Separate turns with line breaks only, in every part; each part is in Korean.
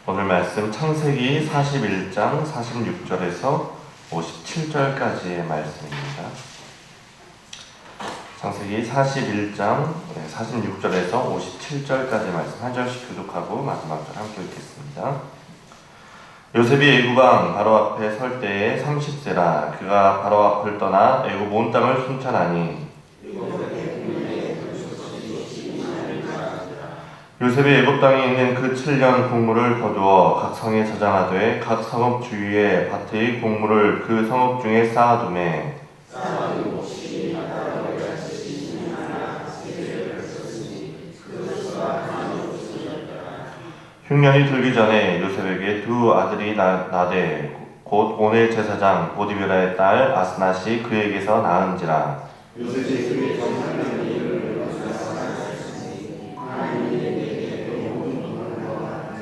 오늘 말씀 창세기 41장 46절에서 57절까지의 말씀입니다. 창세기 41장 46절에서 57절까지 말씀 한 절씩 교독하고 마지막 절 함께 읽겠습니다. 요셉이 애굽 왕 바로 앞에 설 때에 30세라. 그가 바로 앞을 떠나 애굽 온 땅을 순찰하니 요셉이 애굽 땅에 있는 그 7년 곡물을 거두어 각 성에 저장하되 각 성읍 주위에 밭의 곡물을 그 성읍 중에 쌓아두매 흉년이 들기 전에 요셉에게 두 아들이 나되 곧 온의 제사장 보디베라의 딸 아스낫이 그에게서 낳은지라. 요셉이 그의 정탐하는 일을 말씀하셨으니 하나님이 내게 모든 것과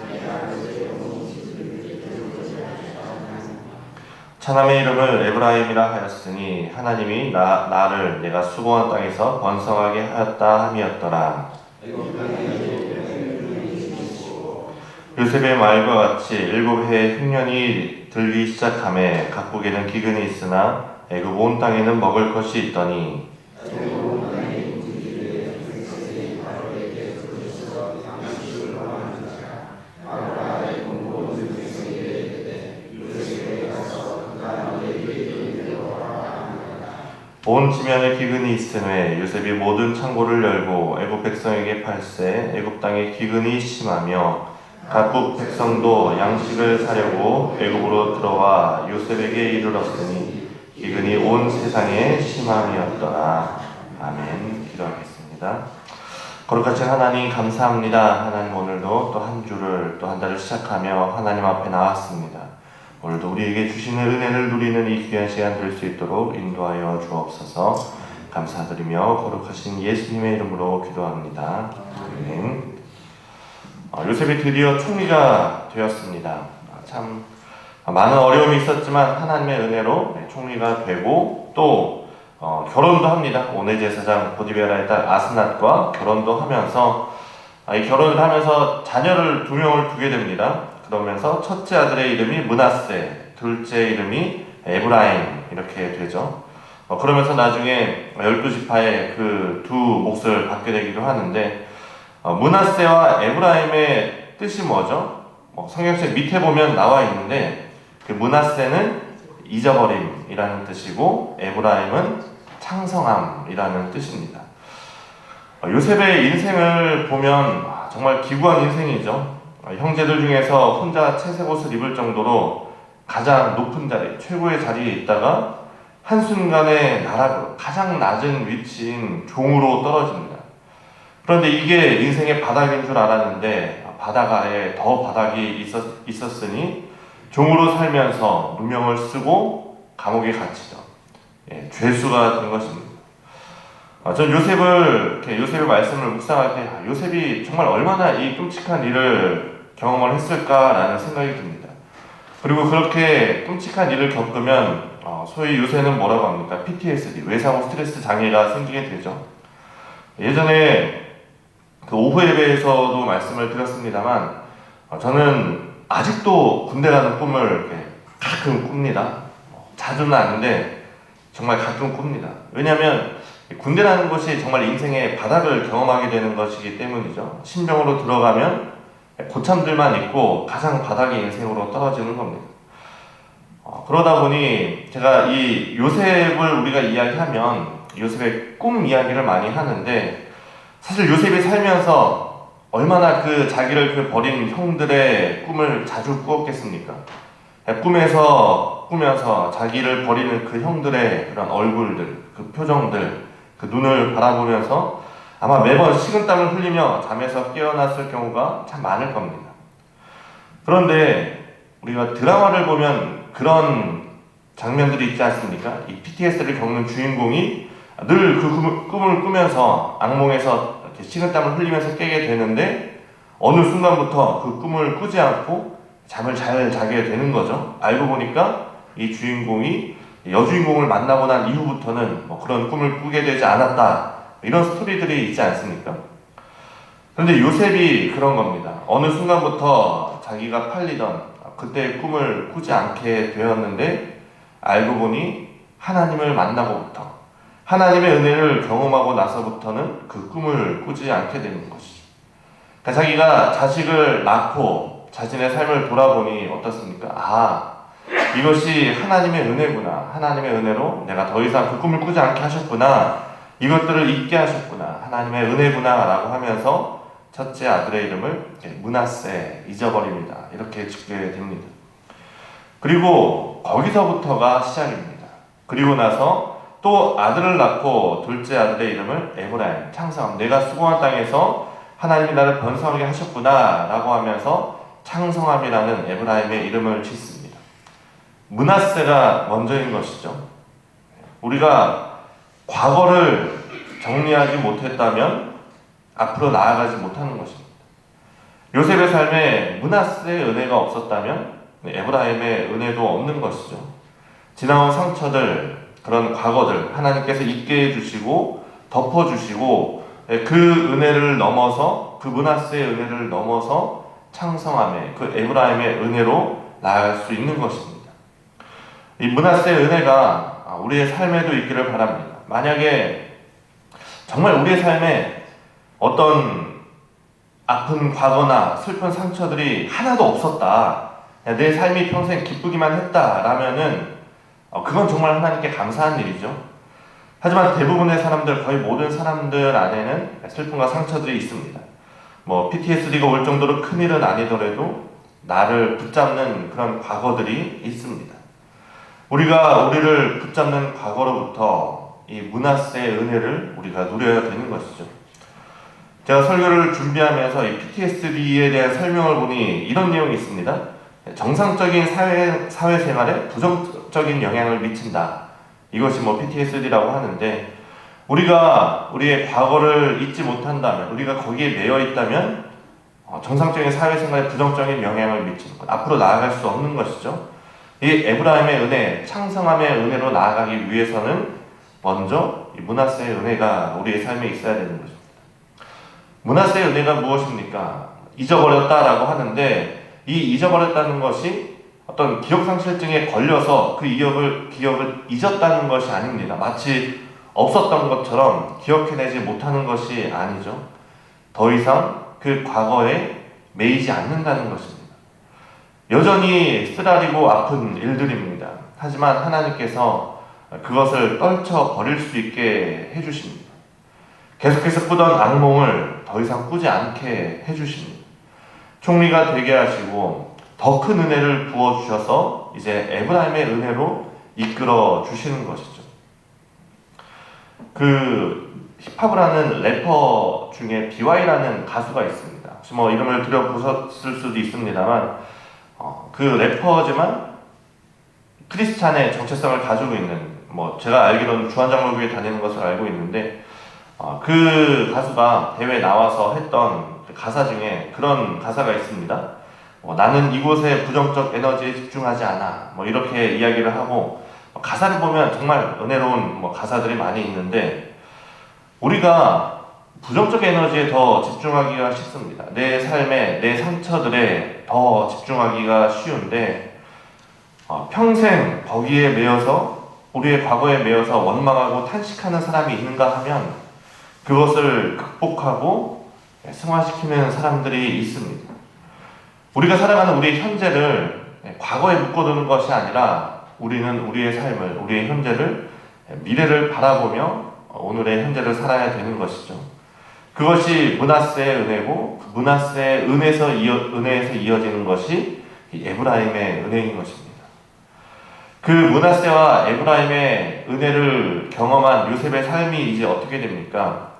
내 아버지의 영혼을 차남의 이름을 에브라임이라 하였으니 하나님이 나를 내가 수고한 땅에서 번성하게 하였다 함이었더라. 요셉의 말과 같이 7해의 흉년이 들기 시작하매 각국에는 기근이 있으나 애굽 온 땅에는 먹을 것이 있더니 온 지면에 기근이 있으매 요셉이 모든 창고를 열고 애굽 백성에게 팔세. 애굽 땅에 기근이 심하며 각국 백성도 양식을 사려고 애굽으로 들어와 요셉에게 이르렀으니 기근이 온 세상에 심함이었더라. 아멘. 기도하겠습니다. 거룩하신 하나님 감사합니다. 하나님 오늘도 또 한 주를 또 한 달을 시작하며 하나님 앞에 나왔습니다. 오늘도 우리에게 주시는 은혜를 누리는 이 귀한 시간 될 수 있도록 인도하여 주옵소서. 감사드리며 거룩하신 예수님의 이름으로 기도합니다. 아멘. 요셉이 드디어 총리가 되었습니다. 참 많은 어려움이 있었지만 하나님의 은혜로 총리가 되고 또 결혼도 합니다. 온의 제사장 보디베라의 딸 아스낫과 결혼도 하면서 이 결혼을 하면서 자녀를 2명을 두게 됩니다. 그러면서 첫째 아들의 이름이 므낫세, 둘째 이름이 에브라임 이렇게 되죠. 그러면서 나중에 12지파의 그 두 몫을 받게 되기도 하는데 므낫세와 에브라임의 뜻이 뭐죠? 성경책 밑에 보면 나와 있는데 그 므낫세는 잊어버림이라는 뜻이고 에브라임은 창성함이라는 뜻입니다. 요셉의 인생을 보면 정말 기구한 인생이죠. 형제들 중에서 혼자 채색 옷을 입을 정도로 가장 높은 자리, 최고의 자리에 있다가 한순간에 나락으로 가장 낮은 위치인 종으로 떨어집니다. 그런데 이게 인생의 바닥인 줄 알았는데 바다가에 더 바닥이 있었으니 종으로 살면서 누명을 쓰고 감옥에 갇히죠. 죄수가 된 것입니다. 전 요셉의 말씀을 묵상할 때 요셉이 정말 얼마나 이 끔찍한 일을 경험을 했을까라는 생각이 듭니다. 그리고 그렇게 끔찍한 일을 겪으면 소위 요새는 뭐라고 합니까? PTSD, 외상후 스트레스 장애가 생기게 되죠. 예전에 그 오후 예배에서도 말씀을 드렸습니다만 저는 아직도 군대 가는 꿈을 가끔 꿉니다. 자주는 아닌데 정말 가끔 꿉니다. 왜냐하면 군대라는 것이 정말 인생의 바닥을 경험하게 되는 것이기 때문이죠. 신병으로 들어가면 고참들만 있고 가장 바닥의 인생으로 떨어지는 겁니다. 그러다 보니 제가 이 요셉을 우리가 이야기하면 요셉의 꿈 이야기를 많이 하는데 사실 요셉이 살면서 얼마나 그 자기를 버린 형들의 꿈을 자주 꾸었겠습니까? 꾸면서 자기를 버리는 그 형들의 그런 얼굴들, 그 표정들, 그 눈을 바라보면서 아마 매번 식은땀을 흘리며 잠에서 깨어났을 경우가 참 많을 겁니다. 그런데 우리가 드라마를 보면 그런 장면들이 있지 않습니까? 이 PTSD를 겪는 주인공이 늘 그 꿈을 꾸면서 악몽에서 이렇게 식은땀을 흘리면서 깨게 되는데 어느 순간부터 그 꿈을 꾸지 않고 잠을 잘 자게 되는 거죠. 알고 보니까 이 주인공이 여주인공을 만나고 난 이후부터는 그런 꿈을 꾸게 되지 않았다. 이런 스토리들이 있지 않습니까? 그런데 요셉이 그런 겁니다. 어느 순간부터 자기가 팔리던 그때의 꿈을 꾸지 않게 되었는데 알고 보니 하나님을 만나고부터 하나님의 은혜를 경험하고 나서부터는 그 꿈을 꾸지 않게 되는 것이죠. 그러니까 자기가 자식을 낳고 자신의 삶을 돌아보니 어떻습니까? 이것이 하나님의 은혜구나. 하나님의 은혜로 내가 더 이상 그 꿈을 꾸지 않게 하셨구나. 이것들을 잊게 하셨구나. 하나님의 은혜구나 라고 하면서 첫째 아들의 이름을 므낫세, 잊어버립니다. 이렇게 짓게 됩니다. 그리고 거기서부터가 시작입니다. 그리고 나서 또 아들을 낳고 둘째 아들의 이름을 에브라임, 창성, 내가 수고한 땅에서 하나님이 나를 번성하게 하셨구나 라고 하면서 창성함이라는 에브라임의 이름을 짓습니다. 므낫세가 먼저인 것이죠. 우리가 과거를 정리하지 못했다면 앞으로 나아가지 못하는 것입니다. 요셉의 삶에 므낫세의 은혜가 없었다면 에브라임의 은혜도 없는 것이죠. 지나온 상처들, 그런 과거들 하나님께서 잊게 해주시고 덮어주시고 그 은혜를 넘어서 그 므낫세의 은혜를 넘어서 창성함의 그 에브라임의 은혜로 나아갈 수 있는 것입니다. 이 므낫세의 은혜가 우리의 삶에도 있기를 바랍니다. 만약에 정말 우리의 삶에 어떤 아픈 과거나 슬픈 상처들이 하나도 없었다, 내 삶이 평생 기쁘기만 했다라면은 그건 정말 하나님께 감사한 일이죠. 하지만 대부분의 사람들, 거의 모든 사람들 안에는 슬픔과 상처들이 있습니다. PTSD가 올 정도로 큰일은 아니더라도 나를 붙잡는 그런 과거들이 있습니다. 우리가 우리를 붙잡는 과거로부터 이 므낫세의 은혜를 우리가 누려야 되는 것이죠. 제가 설교를 준비하면서 이 PTSD에 대한 설명을 보니 이런 내용이 있습니다. 정상적인 사회생활에 부정적인 영향을 미친다. 이것이 PTSD라고 하는데, 우리가 우리의 과거를 잊지 못한다면, 우리가 거기에 매여 있다면 정상적인 사회생활에 부정적인 영향을 미치는 것, 앞으로 나아갈 수 없는 것이죠. 이 에브라임의 은혜, 창성함의 은혜로 나아가기 위해서는 먼저 이 므낫세의 은혜가 우리의 삶에 있어야 되는 것입니다. 므낫세의 은혜가 무엇입니까? 잊어버렸다라고 하는데, 이 잊어버렸다는 것이 어떤 기억상실증에 걸려서 그 기억을 잊었다는 것이 아닙니다. 마치 없었던 것처럼 기억해내지 못하는 것이 아니죠. 더 이상 그 과거에 매이지 않는다는 것입니다. 여전히 쓰라리고 아픈 일들입니다. 하지만 하나님께서 그것을 떨쳐버릴 수 있게 해주십니다. 계속해서 꾸던 악몽을 더 이상 꾸지 않게 해주십니다. 총리가 되게 하시고 더 큰 은혜를 부어주셔서 이제 에브라임의 은혜로 이끌어 주시는 것이죠. 힙합을 하는 래퍼 중에 BY라는 가수가 있습니다. 혹시 이름을 들어보셨을 수도 있습니다만, 그 래퍼지만 크리스찬의 정체성을 가지고 있는, 제가 알기로는 주한장로교회 다니는 것을 알고 있는데, 그 가수가 대회에 나와서 했던 가사 중에 그런 가사가 있습니다. 나는 이곳에 부정적 에너지에 집중하지 않아. 이렇게 이야기를 하고, 가사를 보면 정말 은혜로운 가사들이 많이 있는데, 우리가 부정적 에너지에 더 집중하기가 쉽습니다. 내 삶에, 내 상처들에 더 집중하기가 쉬운데, 평생 거기에 매여서, 우리의 과거에 매여서 원망하고 탄식하는 사람이 있는가 하면 그것을 극복하고 승화시키는 사람들이 있습니다. 우리가 살아가는 우리의 현재를 과거에 묶어두는 것이 아니라, 우리는 우리의 삶을, 우리의 현재를, 미래를 바라보며 오늘의 현재를 살아야 되는 것이죠. 그것이 므낫세의 은혜고, 그 므낫세의 은혜에서 이어지는 것이 이 에브라임의 은혜인 것입니다. 그 므낫세와 에브라임의 은혜를 경험한 요셉의 삶이 이제 어떻게 됩니까?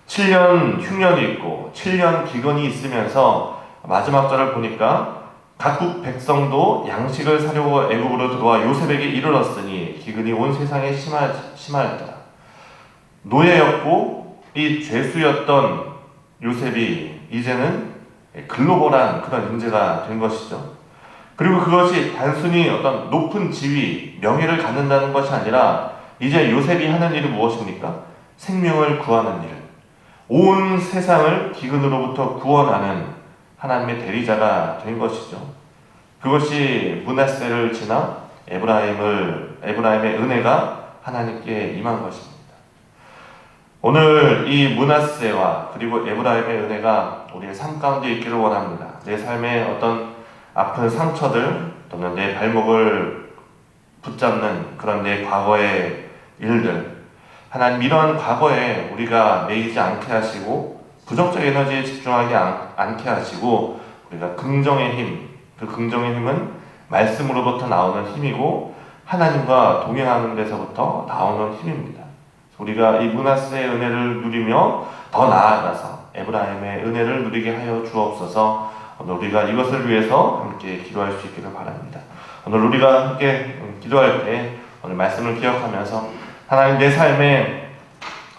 7년 흉년이 있고 7년 기근이 있으면서 마지막 절을 보니까 각국 백성도 양식을 사려고 애굽으로 들어와 요셉에게 이르렀으니 기근이 온 세상에 심하였더라. 노예였고 이 죄수였던 요셉이 이제는 글로벌한 그런 인재가 된 것이죠. 그리고 그것이 단순히 어떤 높은 지위, 명예를 갖는다는 것이 아니라, 이제 요셉이 하는 일이 무엇입니까? 생명을 구하는 일, 온 세상을 기근으로부터 구원하는 하나님의 대리자가 된 것이죠. 그것이 므낫세를 지나 에브라임의 은혜가 하나님께 임한 것입니다. 오늘 이 므낫세와 그리고 에브라임의 은혜가 우리의 삶 가운데 있기를 원합니다. 내 삶의 어떤 아픈 상처들 또는 내 발목을 붙잡는 그런 내 과거의 일들, 하나님 이러한 과거에 우리가 매이지 않게 하시고 부정적 에너지에 집중하지 않게 하시고 우리가 긍정의 힘, 그 긍정의 힘은 말씀으로부터 나오는 힘이고 하나님과 동행하는 데서부터 나오는 힘입니다. 우리가 이 므낫세의 은혜를 누리며 더 나아가서 에브라임의 은혜를 누리게 하여 주옵소서. 오늘 우리가 이것을 위해서 함께 기도할 수 있기를 바랍니다. 오늘 우리가 함께 기도할 때 오늘 말씀을 기억하면서 하나님 내 삶에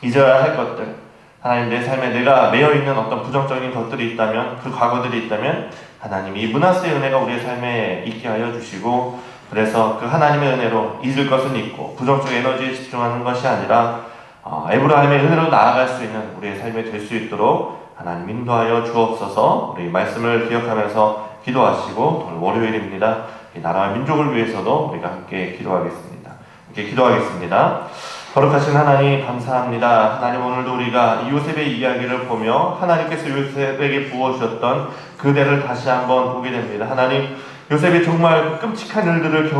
잊어야 할 것들, 하나님 내 삶에 내가 매여있는 어떤 부정적인 것들이 있다면, 그 과거들이 있다면 하나님 이 므낫세의 은혜가 우리의 삶에 있게 하여 주시고, 그래서 그 하나님의 은혜로 잊을 것은 잊고 부정적 에너지에 집중하는 것이 아니라 에브라임의 은혜로 나아갈 수 있는 우리의 삶이 될 수 있도록 하나님 인도하여 주옵소서. 우리 말씀을 기억하면서 기도하시고, 오늘 월요일입니다. 이 나라와 민족을 위해서도 우리가 함께 기도하겠습니다. 함께 기도하겠습니다. 거룩하신 하나님 감사합니다. 하나님 오늘도 우리가 요셉의 이야기를 보며 하나님께서 요셉에게 부어주셨던 그대를 다시 한번 보게 됩니다. 하나님 요셉이 정말 끔찍한 일들을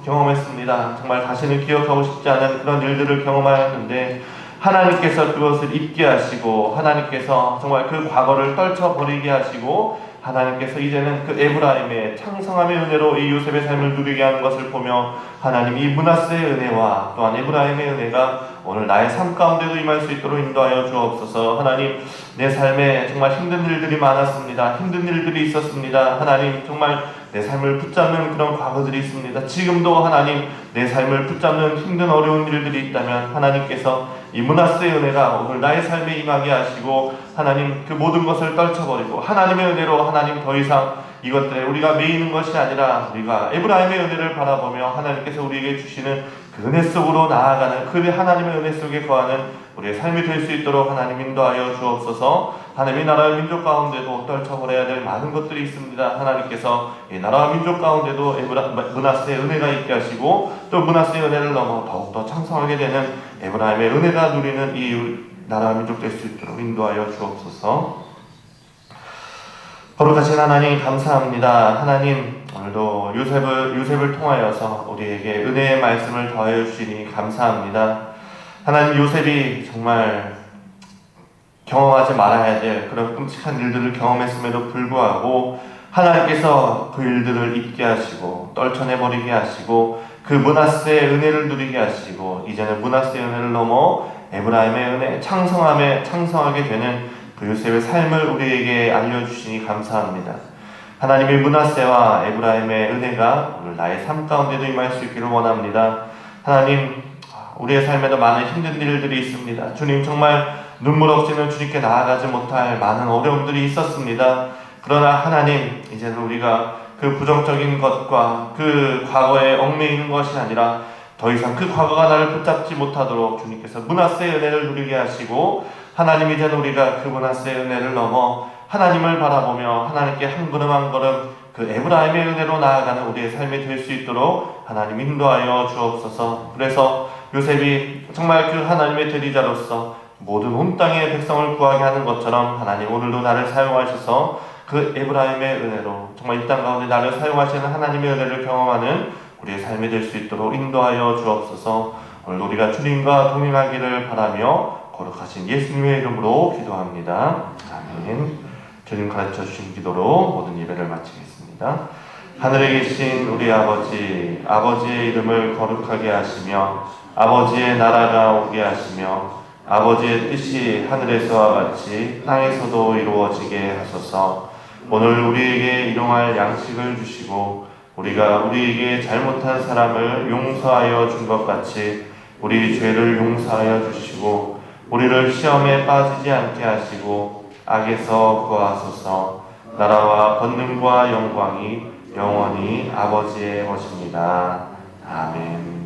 경험했습니다. 정말 다시는 기억하고 싶지 않은 그런 일들을 경험하였는데 하나님께서 그것을 잊게 하시고 하나님께서 정말 그 과거를 떨쳐버리게 하시고 하나님께서 이제는 그 에브라임의 창성함의 은혜로 이 요셉의 삶을 누리게 하는 것을 보며 하나님 이 므낫세의 은혜와 또한 에브라임의 은혜가 오늘 나의 삶 가운데도 임할 수 있도록 인도하여 주옵소서. 하나님 내 삶에 정말 힘든 일들이 많았습니다. 힘든 일들이 있었습니다. 하나님 정말 내 삶을 붙잡는 그런 과거들이 있습니다. 지금도 하나님 내 삶을 붙잡는 힘든 어려운 일들이 있다면 하나님께서 이 므낫세의 은혜가 오늘 나의 삶에 임하게 하시고 하나님 그 모든 것을 떨쳐버리고 하나님의 은혜로 하나님 더 이상 이것들에 우리가 매이는 것이 아니라 우리가 에브라임의 은혜를 바라보며 하나님께서 우리에게 주시는 그 은혜 속으로 나아가는 그 하나님의 은혜 속에 거하는 우리의 삶이 될 수 있도록 하나님 인도하여 주옵소서. 하나님의 나라와 민족 가운데도 떨쳐버려야 될 많은 것들이 있습니다. 하나님께서 이 나라와 민족 가운데도 므낫세의 은혜가 있게 하시고 또 므낫세의 은혜를 넘어 더욱더 창성하게 되는 에브라임의 은혜가 누리는 이 나라와 민족 될 수 있도록 인도하여 주옵소서. 거룩하신 하나님 감사합니다. 하나님 오늘도 요셉을 통하여서 우리에게 은혜의 말씀을 더하여 주시니 감사합니다. 하나님 요셉이 정말 경험하지 말아야 될 그런 끔찍한 일들을 경험했음에도 불구하고 하나님께서 그 일들을 잊게 하시고 떨쳐내버리게 하시고 그 므낫세의 은혜를 누리게 하시고 이제는 므낫세의 은혜를 넘어 에브라임의 은혜 창성하게 되는 그 요셉의 삶을 우리에게 알려주시니 감사합니다. 하나님의 므낫세와 에브라임의 은혜가 오늘 나의 삶 가운데도 임할 수 있기를 원합니다. 하나님 우리의 삶에도 많은 힘든 일들이 있습니다. 주님 정말 눈물 없이는 주님께 나아가지 못할 많은 어려움들이 있었습니다. 그러나 하나님 이제는 우리가 그 부정적인 것과 그 과거에 얽매이는 것이 아니라 더 이상 그 과거가 나를 붙잡지 못하도록 주님께서 므낫세의 은혜를 누리게 하시고 하나님 이제는 우리가 그 므낫세의 은혜를 넘어 하나님을 바라보며 하나님께 한 걸음 한 걸음 그 에브라임의 은혜로 나아가는 우리의 삶이 될 수 있도록 하나님 인도하여 주옵소서. 그래서 요셉이 정말 그 하나님의 대리자로서 모든 온 땅의 백성을 구하게 하는 것처럼 하나님 오늘도 나를 사용하셔서 그 에브라임의 은혜로 정말 이 땅 가운데 나를 사용하시는 하나님의 은혜를 경험하는 우리의 삶이 될 수 있도록 인도하여 주옵소서. 오늘 우리가 주님과 동행하기를 바라며 거룩하신 예수님의 이름으로 기도합니다. 아멘. 주님 가르쳐 주신 기도로 모든 예배를 마치겠습니다. 하늘에 계신 우리 아버지, 아버지의 이름을 거룩하게 하시며 아버지의 나라가 오게 하시며 아버지의 뜻이 하늘에서와 같이 땅에서도 이루어지게 하소서. 오늘 우리에게 일용할 양식을 주시고 우리가 우리에게 잘못한 사람을 용서하여 준 것 같이 우리 죄를 용서하여 주시고 우리를 시험에 빠지지 않게 하시고 악에서 구하소서. 나라와 권능과 영광이 영원히 아버지의 것입니다. 아멘.